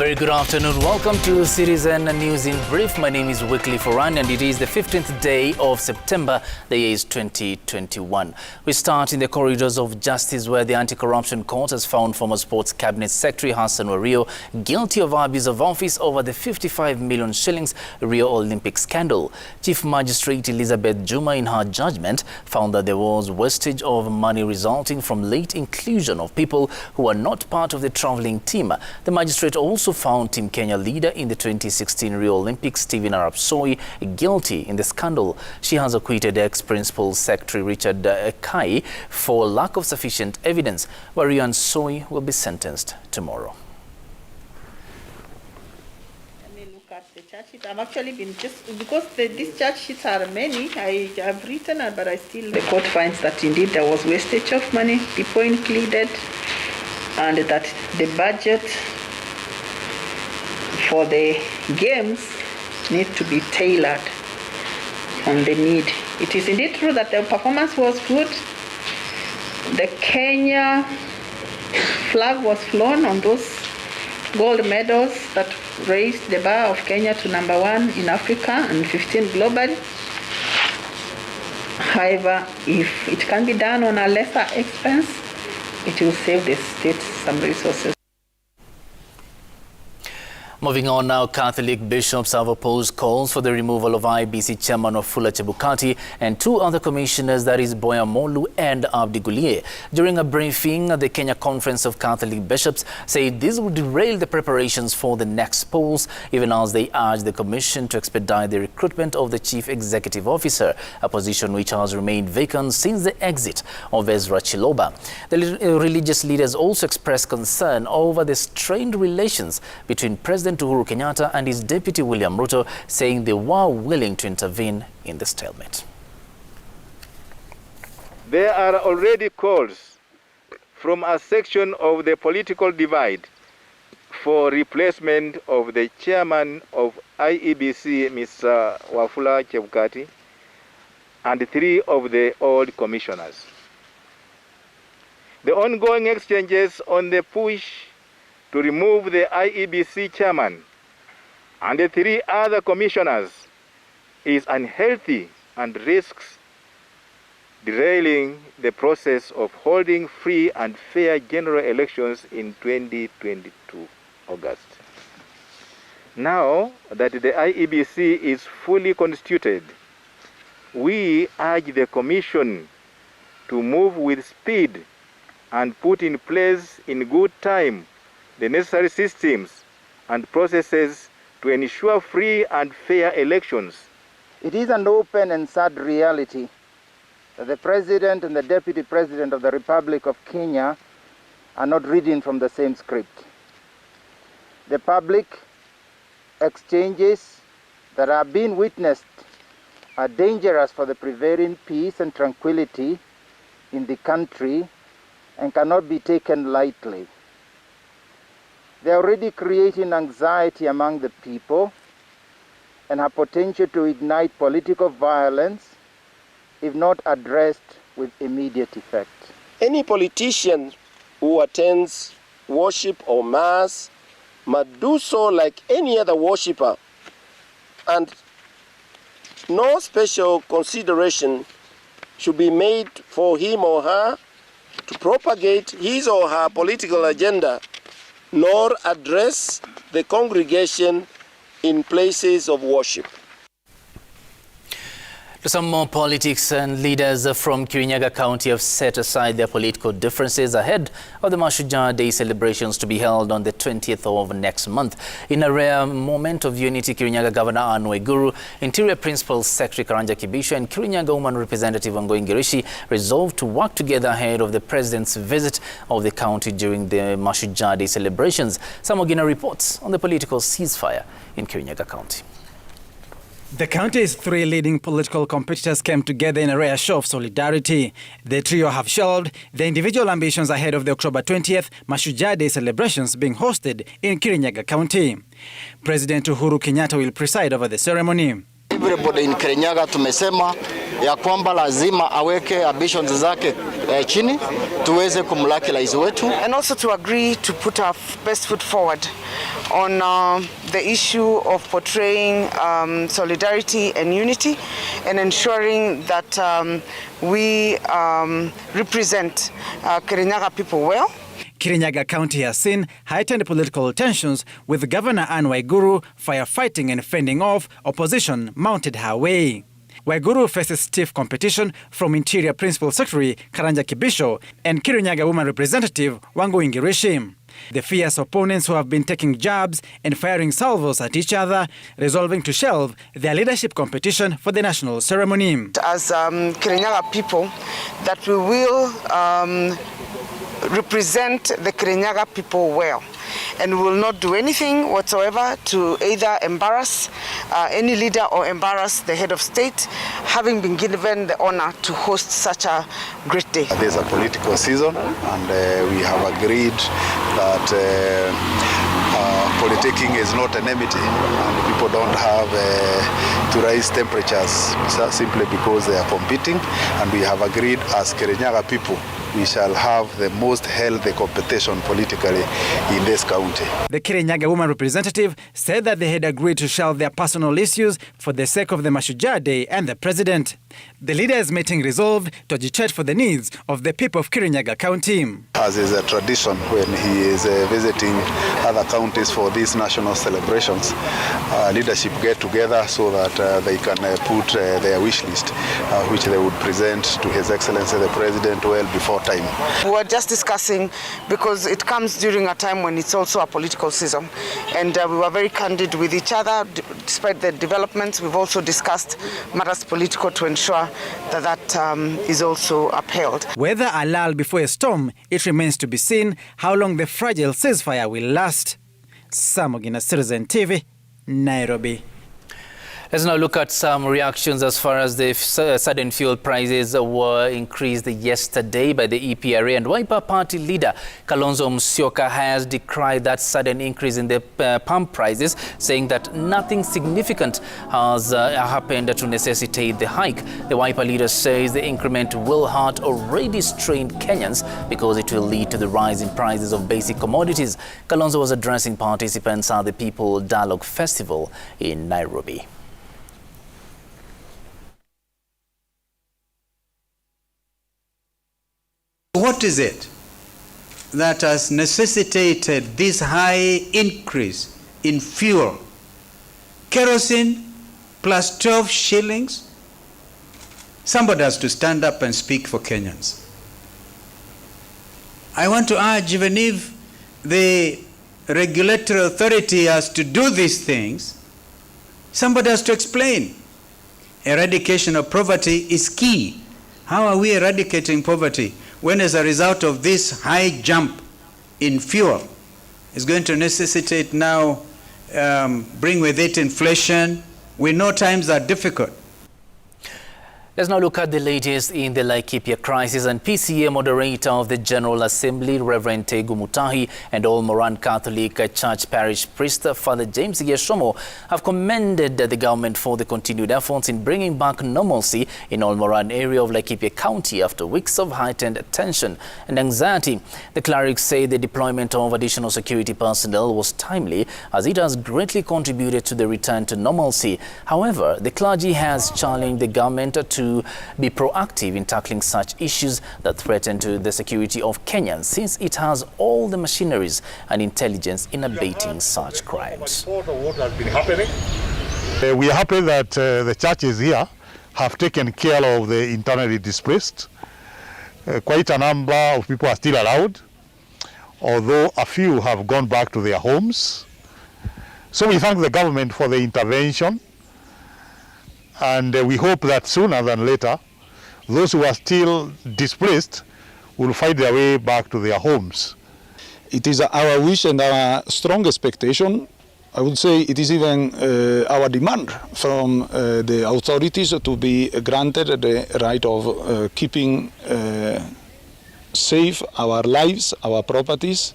very good afternoon. Welcome to Citizen News in Brief. My name is Wycliffe Oran and it is the 15th day of September. The year is 2021. We start in the corridors of justice where the Anti-Corruption Court has found former Sports Cabinet Secretary Hassan Wario guilty of abuse of office over the 55 million shillings Rio-Olympics scandal. Chief Magistrate Elizabeth Juma, in her judgment, found that there was wastage of money resulting from late inclusion of people who are not part of the traveling team. The magistrate also found Team Kenya leader in the 2016 Rio-Olympics, Stephen Arap Soi, guilty in the scandal. She has acquitted ex-Principal Secretary Richard Kai for lack of sufficient evidence. Wario and Soi will be sentenced tomorrow. Let me look at the charge sheet. I've actually been because these charge sheets are many. I have written, but I still. The court finds that indeed there was wastage of money, people included, and that the budget for the games need to be tailored on the need. It is indeed true that the performance was good. The Kenya flag was flown on those gold medals that raised the bar of Kenya to #1 in Africa and 15 globally. However, if it can be done on a lesser expense, it will save the state some resources. Moving on now, Catholic bishops have opposed calls for the removal of IBC Chairman Wafula Chebukati and two other commissioners, that is Boya Molu and Abdi Guliye. During a briefing, the Kenya Conference of Catholic Bishops said this would derail the preparations for the next polls, even as they urge the commission to expedite the recruitment of the Chief Executive Officer, a position which has remained vacant since the exit of Ezra Chiloba. The religious leaders also expressed concern over the strained relations between President Uhuru Kenyatta and his deputy William Ruto, saying they were willing to intervene in the stalemate. There are already calls from a section of the political divide for replacement of the chairman of IEBC, Mr. Wafula Chebukati, and 3 of the old commissioners. The ongoing exchanges on the push to remove the IEBC chairman and the 3 other commissioners is unhealthy and risks derailing the process of holding free and fair general elections in 2022 August. Now that the IEBC is fully constituted, we urge the Commission to move with speed and put in place in good time the necessary systems and processes to ensure free and fair elections. It is an open and sad reality that the President and the Deputy President of the Republic of Kenya are not reading from the same script. The public exchanges that are being witnessed are dangerous for the prevailing peace and tranquility in the country and cannot be taken lightly. They are already creating anxiety among the people and have potential to ignite political violence if not addressed with immediate effect. Any politician who attends worship or mass must do so like any other worshipper, and no special consideration should be made for him or her to propagate his or her political agenda, nor address the congregation in places of worship. To some more politics, and leaders from Kirinyaga County have set aside their political differences ahead of the Mashujaa Day celebrations to be held on the 20th of next month. In a rare moment of unity, Kirinyaga Governor Anne Waiguru, Interior Principal Secretary Karanja Kibisho and Kirinyaga Woman Representative Wangui Ngirishi resolved to work together ahead of the President's visit of the county during the Mashujaa Day celebrations. Samogina reports on the political ceasefire in Kirinyaga County. The county's 3 leading political competitors came together in a rare show of solidarity. The trio have shelved their individual ambitions ahead of the October 20th Mashujaa Day celebrations being hosted in Kirinyaga County. President Uhuru Kenyatta will preside over the ceremony. everybody in Kirinyaga tumesema ya kwamba lazima aweke ambitions zake chini tuweze kumlaki rais wetu. And also to agree to put our best foot forward on the issue of portraying solidarity and unity and ensuring that we represent Kirinyaga people well. Kirinyaga County has seen heightened political tensions, with Governor Anne Waiguru firefighting and fending off opposition mounted her way. Waiguru faces stiff competition from Interior Principal Secretary Karanja Kibisho and Kirinyaga Woman Representative Wangu Ingirishi. The fierce opponents, who have been taking jabs and firing salvos at each other, resolving to shelve their leadership competition for the national ceremony. As Kirinyaga people, that we will represent the Kirinyaga people well, and we will not do anything whatsoever to either embarrass any leader or embarrass the head of state, having been given the honor to host such a great day. There's a political season, and we have agreed that politicking is not an enmity, and people don't have to raise temperatures simply because they are competing, and we have agreed as Kirinyaga people we shall have the most healthy competition politically in this county. The Kirinyaga Woman Representative said that they had agreed to shelve their personal issues for the sake of the Mashujaa Day and the President. The leaders' meeting resolved to agitate for the needs of the people of Kirinyaga County. As is a tradition when he is visiting other counties for these national celebrations, leadership get together so that they can put their wish list, which they would present to His Excellency the President well before time. We were just discussing, because it comes during a time when it's also a political season, and we were very candid with each other. Despite the developments, we've also discussed matters political to ensure that that is also upheld. Whether a lull before a storm, it remains to be seen how long the fragile ceasefire will last. Samogina, Citizen TV, Nairobi. Let's now look at some reactions as far as the sudden fuel prices were increased yesterday by the EPRA. And Wiper Party leader Kalonzo Musyoka has decried that sudden increase in the pump prices, saying that nothing significant has happened to necessitate the hike. The Wiper leader says the increment will hurt already strained Kenyans because it will lead to the rise in prices of basic commodities. Kalonzo was addressing participants at the People Dialogue Festival in Nairobi. What is it that has necessitated this high increase in fuel? Kerosene plus 12 shillings? Somebody has to stand up and speak for Kenyans. I want to urge, even if the regulatory authority has to do these things, somebody has to explain. Eradication of poverty is key. How are we eradicating poverty when, as a result of this high jump in fuel, is going to necessitate now bring with it inflation? We know times are difficult. Let's now look at the latest in the Laikipia crisis. And PCA moderator of the General Assembly, Reverend Tegu Mutahi, and Ol-Moran Catholic Church Parish Priest, Father James Geshomo, have commended the government for the continued efforts in bringing back normalcy in Ol-Moran area of Laikipia County after weeks of heightened tension and anxiety. The clerics say the deployment of additional security personnel was timely, as it has greatly contributed to the return to normalcy. However, the clergy has challenged the government to be proactive in tackling such issues that threaten to the security of Kenyans, since it has all the machineries and intelligence in abating such crimes. What has been happening? We are happy that the churches here have taken care of the internally displaced. Quite a number of people are still allowed, although a few have gone back to their homes. So we thank the government for the intervention. And we hope that sooner than later, those who are still displaced will find their way back to their homes. It is our wish and our strong expectation. I would say it is even our demand from the authorities to be granted the right of keeping safe our lives, our properties.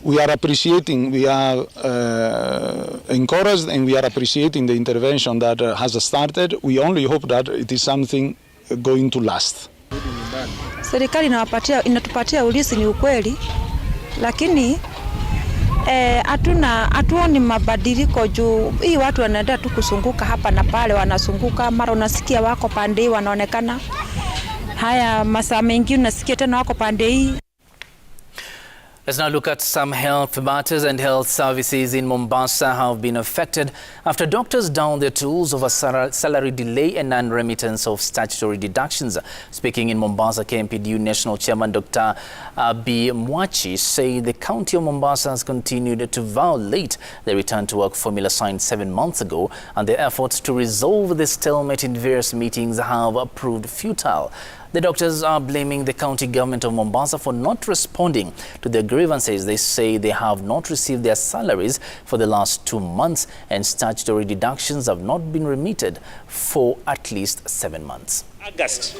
we are appreciating, we are encouraged and we are appreciating the intervention that has started. We only hope that it is something going to last. Serikali inatupatia ulisi ni ukweli, lakini hatuoni mabadiliko juu hii watu wanaenda tu kusunguka hapa na pale, wanasunguka mara unasikia wako pande hii wanaonekana, haya masaa mengine unasikia tena wako pande hii. Let's now look at some health matters. And health services in Mombasa have been affected after doctors downed their tools over salary delay and non-remittance of statutory deductions. Speaking in Mombasa, KMPDU National Chairman Dr. B. Mwachi said the county of Mombasa has continued to violate the return to work formula signed 7 months ago, and their efforts to resolve the stalemate in various meetings have proved futile. The doctors are blaming the county government of Mombasa for not responding to their grievances. They say they have not received their salaries for the last 2 months and statutory deductions have not been remitted for at least 7 months. August,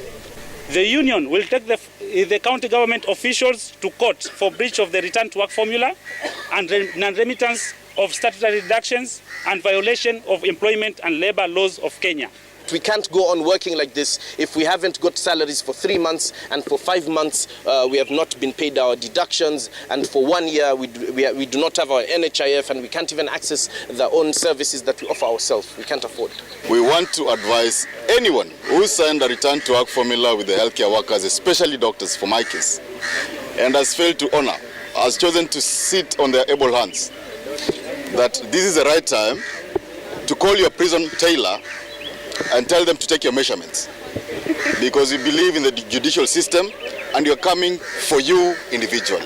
the union will take the county government officials to court for breach of the return to work formula and non-remittance of statutory deductions and violation of employment and labor laws of Kenya. We can't go on working like this if we haven't got salaries for 3 months, and for 5 months we have not been paid our deductions, and for 1 year we do not have our NHIF, and we can't even access the own services that we offer ourselves. We can't afford. We want to advise anyone who signed a return to work formula with the healthcare workers, especially doctors for my case, and has failed to honor, has chosen to sit on their able hands, that this is the right time to call your prison tailor and tell them to take your measurements, because we believe in the judicial system and you're coming for you individually.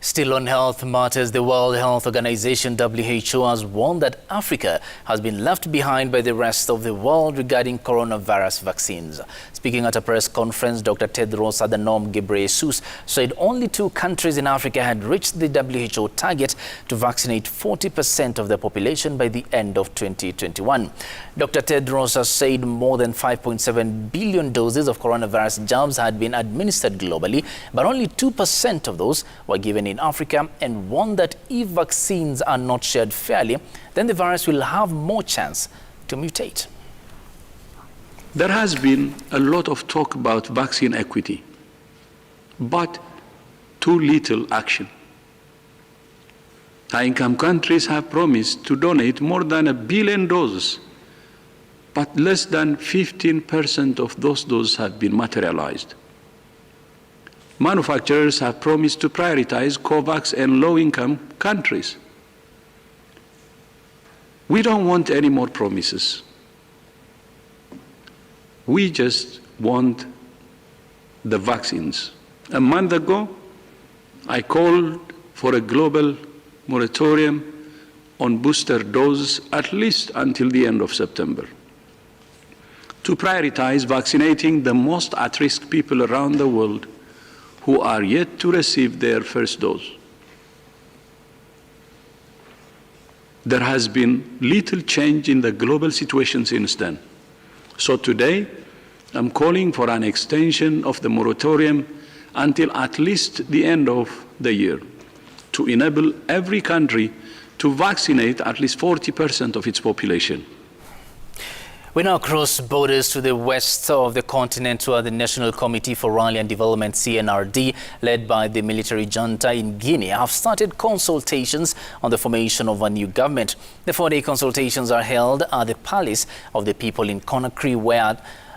Still on health matters, the World Health Organization WHO has warned that Africa has been left behind by the rest of the world regarding coronavirus vaccines. Speaking at a press conference, Dr. Tedros Adhanom Ghebreyesus said only 2 countries in Africa had reached the WHO target to vaccinate 40% of their population by the end of 2021. Dr. Tedros has said more than 5.7 billion doses of coronavirus jabs had been administered globally, but only 2% of those were given in Africa, and warned that if vaccines are not shared fairly, then the virus will have more chance to mutate. There has been a lot of talk about vaccine equity, but too little action. High-income countries have promised to donate more than 1 billion doses, but less than 15% of those doses have been materialized. Manufacturers have promised to prioritize COVAX and low-income countries. We don't want any more promises. We just want the vaccines. A month ago, I called for a global moratorium on booster doses at least until the end of September, to prioritize vaccinating the most at-risk people around the world who are yet to receive their first dose. There has been little change in the global situation since then. So today, I'm calling for an extension of the moratorium until at least the end of the year, to enable every country to vaccinate at least 40% of its population. We now cross borders to the west of the continent, where the National Committee for Rally and Development, CNRD, led by the military junta in Guinea, have started consultations on the formation of a new government. The 4-day consultations are held at the Palace of the People in Conakry,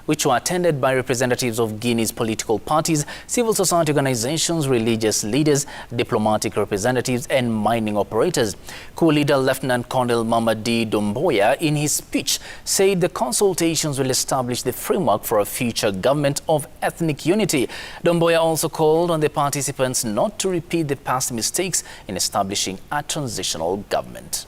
which were attended by representatives of Guinea's political parties, civil society organizations, religious leaders, diplomatic representatives, and mining operators. Co-leader Lieutenant Colonel Mamadi Doumbouya, in his speech, said the consultations will establish the framework for a future government of ethnic unity. Doumbouya also called on the participants not to repeat the past mistakes in establishing a transitional government.